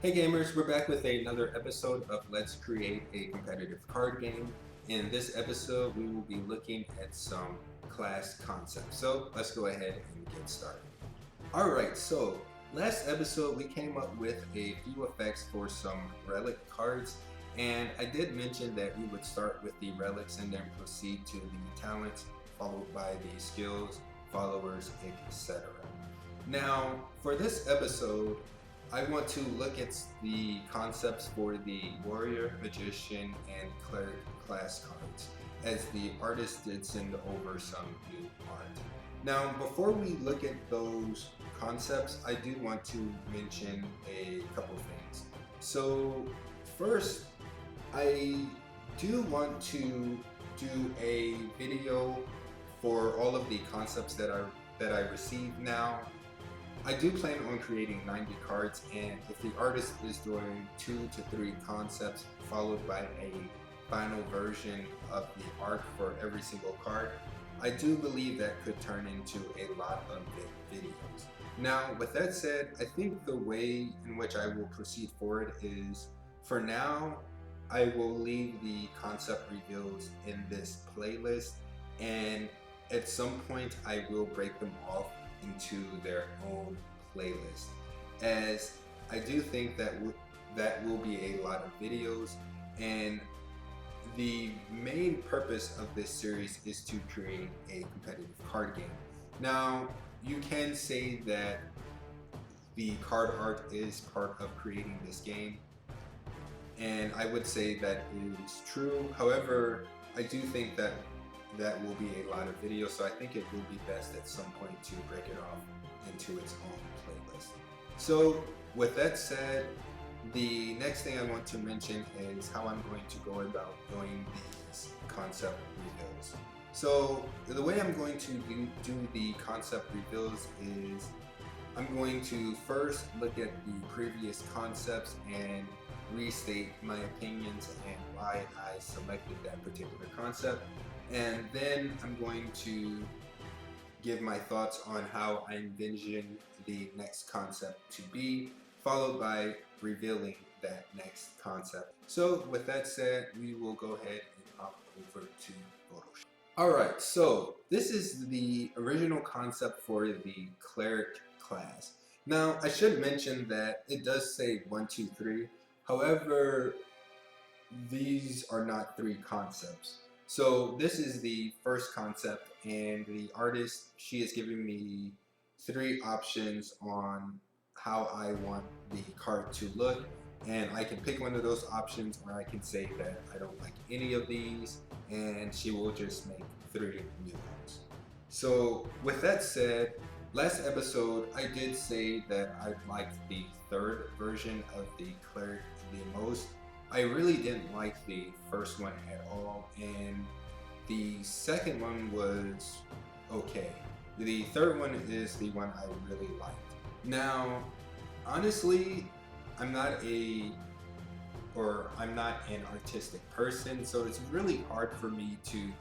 Hey gamers, we're back with another episode of Let's Create a Competitive Card Game. In this episode, we will be looking at some class concepts. So let's go ahead and get started. Alright, so last episode we came up with a few effects for some relic cards, and I did mention that we would start with the relics and then proceed to the talents, followed by the skills, followers, etc. Now, for this episode, I want to look at the concepts for the warrior, magician, and cleric class cards, as the artist did send over some new art. Now, before we look at those concepts, I do want to mention a couple things. So, first, I do want to do a video for all of the concepts that I received now. I do plan on creating 90 cards, and if the artist is doing 2 to 3 concepts followed by a final version of the art for every single card, I do believe that could turn into a lot of videos. Now, with that said, I think the way in which I will proceed forward is, for now, I will leave the concept reveals in this playlist, and at some point I will break them off into their own playlist, as I do think that that will be a lot of videos, and the main purpose of this series is to create a competitive card game. Now, you can say that the card art is part of creating this game, and I would say that is true. However, I do think that will be a lot of videos, so I think it will be best at some point to break it off into its own playlist. So with that said, the next thing I want to mention is how I'm going to go about doing these concept reveals. So the way I'm going to do the concept reveals is I'm going to first look at the previous concepts and restate my opinions and why I selected that particular concept. And then I'm going to give my thoughts on how I envision the next concept to be, followed by revealing that next concept. So with that said, we will go ahead and hop over to Photoshop. Alright, so this is the original concept for the cleric class. Now, I should mention that it does say 1, 2, 3. However, these are not 3 concepts. So this is the first concept, and the artist, she is giving me 3 options on how I want the card to look, and I can pick one of those options, or I can say that I don't like any of these, and she will just make 3 new ones. So with that said, last episode I did say that I liked the 3rd version of the cleric the most. I really didn't like the first one at all, and the second one was okay. The 3rd one is the one I really liked. Now, honestly, I'm not an artistic person, so it's really hard for me to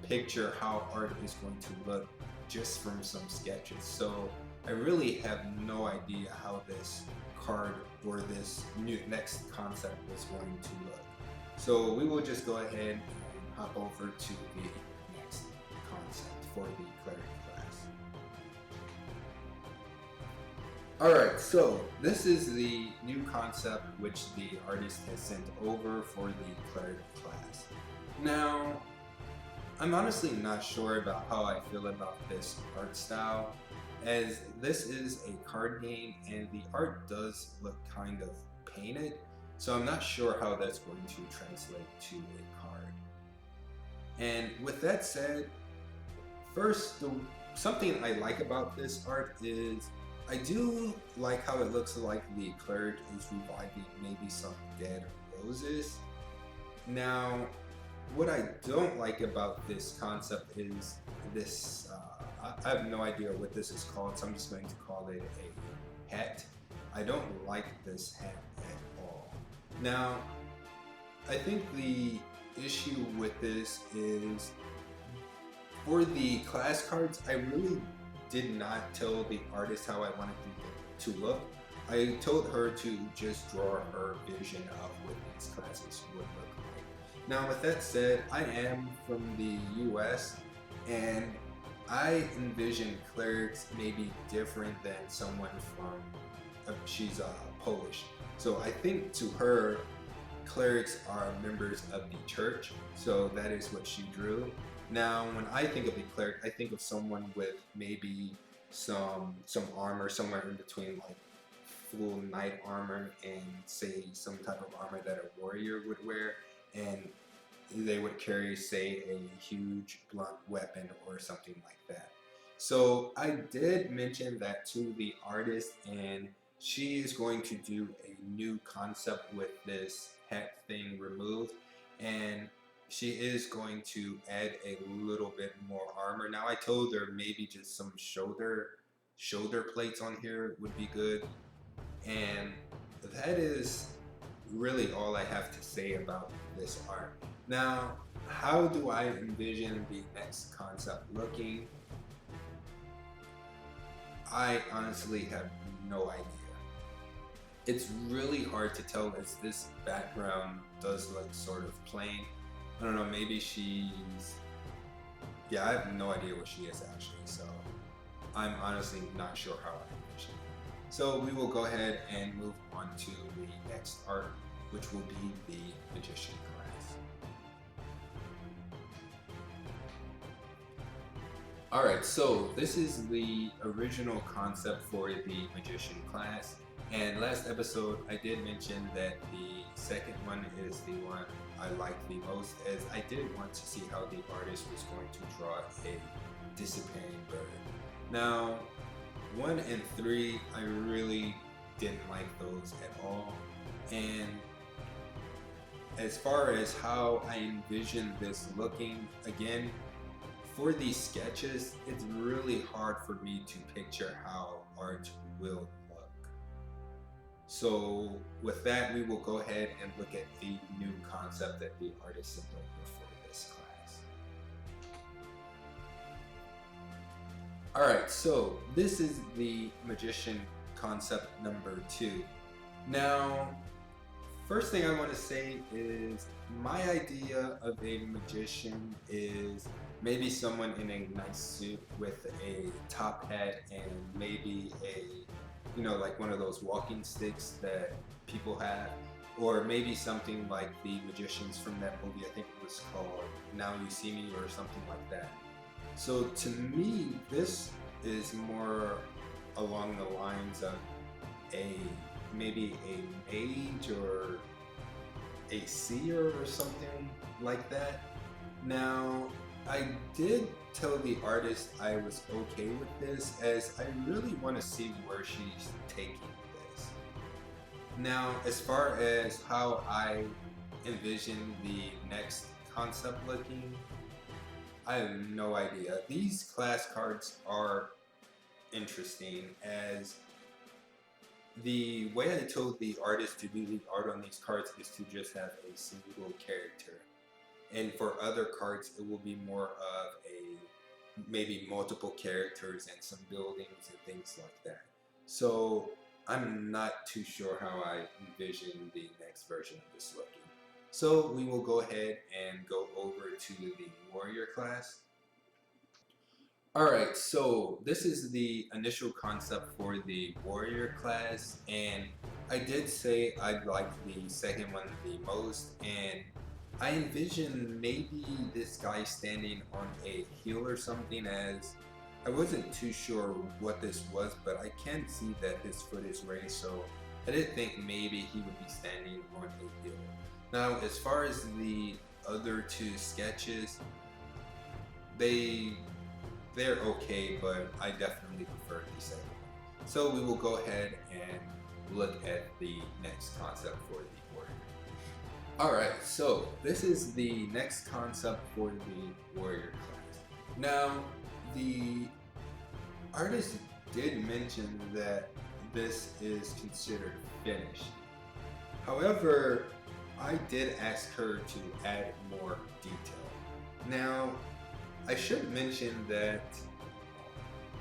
picture how art is going to look just from some sketches. So I really have no idea how this card or this next concept is going to look. So we will just go ahead and hop over to the next concept for the cleric class. Alright, so this is the new concept which the artist has sent over for the cleric class. Now, I'm honestly not sure about how I feel about this art style, as this is a card game and the art does look kind of painted, so I'm not sure how that's going to translate to a card. And with that said, first, something I like about this art is I do like how it looks like the cleric is reviving maybe some dead roses. Now, what I don't like about this concept is this, I have no idea what this is called, so I'm just going to call it a hat. I don't like this hat at all. Now, I think the issue with this is, for the class cards, I really did not tell the artist how I wanted them to look. I told her to just draw her vision of what these classes would look like. Now, with that said, I am from the US, and I envision clerics maybe different than someone from, she's Polish. So I think to her, clerics are members of the church, so that is what she drew. Now, when I think of a cleric, I think of someone with maybe some armor somewhere in between, like full knight armor and say some type of armor that a warrior would wear, and they would carry, say, a huge blunt weapon or something like that. So I did mention that to the artist, and she is going to do a new concept with this hat thing removed, and she is going to add a little bit more armor. Now, I told her maybe just some shoulder plates on here would be good, and that is really all I have to say about this art. Now, how do I envision the next concept looking? I honestly have no idea. It's really hard to tell as this background does look sort of plain. I don't know, maybe she's... Yeah, I have no idea what she is actually, so I'm honestly not sure how I envision it. So we will go ahead and move on to the next art, which will be the Magician class. Alright, so this is the original concept for the Magician class, and last episode I did mention that the second one is the one I like the most, as I did want to see how the artist was going to draw a disappearing bird. Now, 1 and 3, I really didn't like those at all, and as far as how I envision this looking, again, for these sketches, it's really hard for me to picture how art will look. So with that, we will go ahead and look at the new concept that the artist sent over for this class. Alright, so this is the Magician concept number 2. Now, first thing I want to say is my idea of a magician is maybe someone in a nice suit with a top hat and maybe a, like one of those walking sticks that people have, or maybe something like the magicians from that movie. I think it was called Now You See Me or something like that. So to me, this is more along the lines of maybe a mage or a seer or something like that. Now, I did tell the artist I was okay with this, as I really want to see where she's taking this. Now, as far as how I envision the next concept looking, I have no idea. These class cards are interesting, as the way I told the artist to do the art on these cards is to just have a single character. And for other cards, it will be more of maybe multiple characters and some buildings and things like that. So I'm not too sure how I envision the next version of this looking. So we will go ahead and go over to the warrior class. Alright, so this is the initial concept for the warrior class, and I did say I'd like the second one the most, and I envision maybe this guy standing on a hill or something, as I wasn't too sure what this was, but I can see that his foot is raised, so I did think maybe he would be standing on a hill. Now, as far as the other two sketches, they're okay, but I definitely prefer the second one. So we will go ahead and look at the next concept for the warrior. Alright, so this is the next concept for the warrior class. Now, the artist did mention that this is considered finished. However, I did ask her to add more detail. Now, I should mention that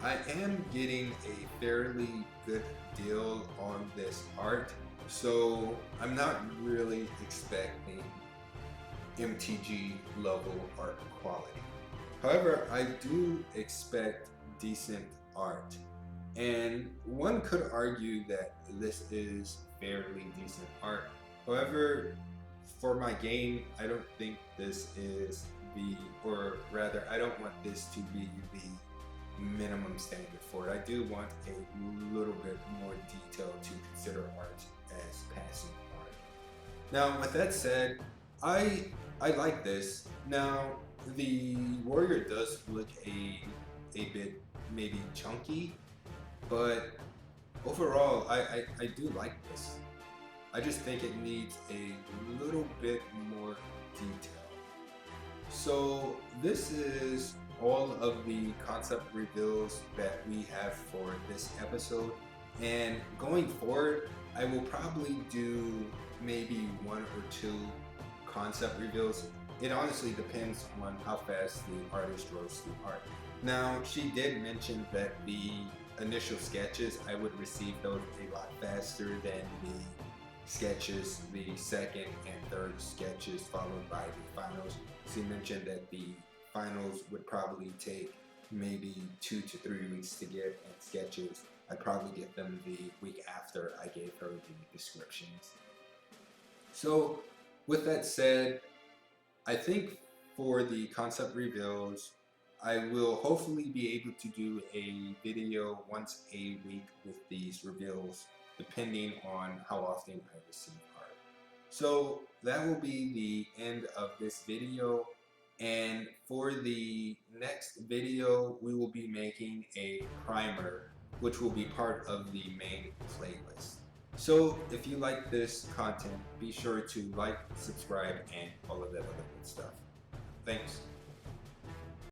I am getting a fairly good deal on this art, so I'm not really expecting MTG level art quality. However, I do expect decent art. And one could argue that this is fairly decent art. However, for my game, I don't think this is or rather, I don't want this to be the minimum standard for it. I do want a little bit more detail to consider art as passing art. Now, with that said, I I like this. Now, the warrior does look a bit maybe chunky, but overall, I do like this. I just think it needs a little bit more detail. So this is all of the concept reveals that we have for this episode. And going forward, I will probably do maybe one or two concept reveals. It honestly depends on how fast the artist draws through art. Now, she did mention that the initial sketches, I would receive those a lot faster than the sketches, the second and third sketches, followed by the finals. She mentioned that the finals would probably take maybe 2 to 3 weeks to get, and sketches, I'd probably get them the week after I gave her the descriptions. So, with that said, I think for the concept reveals, I will hopefully be able to do a video once a week with these reveals, depending on how often I receive art. So that will be the end of this video. And for the next video, we will be making a primer, which will be part of the main playlist. So if you like this content, be sure to like, subscribe, and all of that other good stuff. Thanks.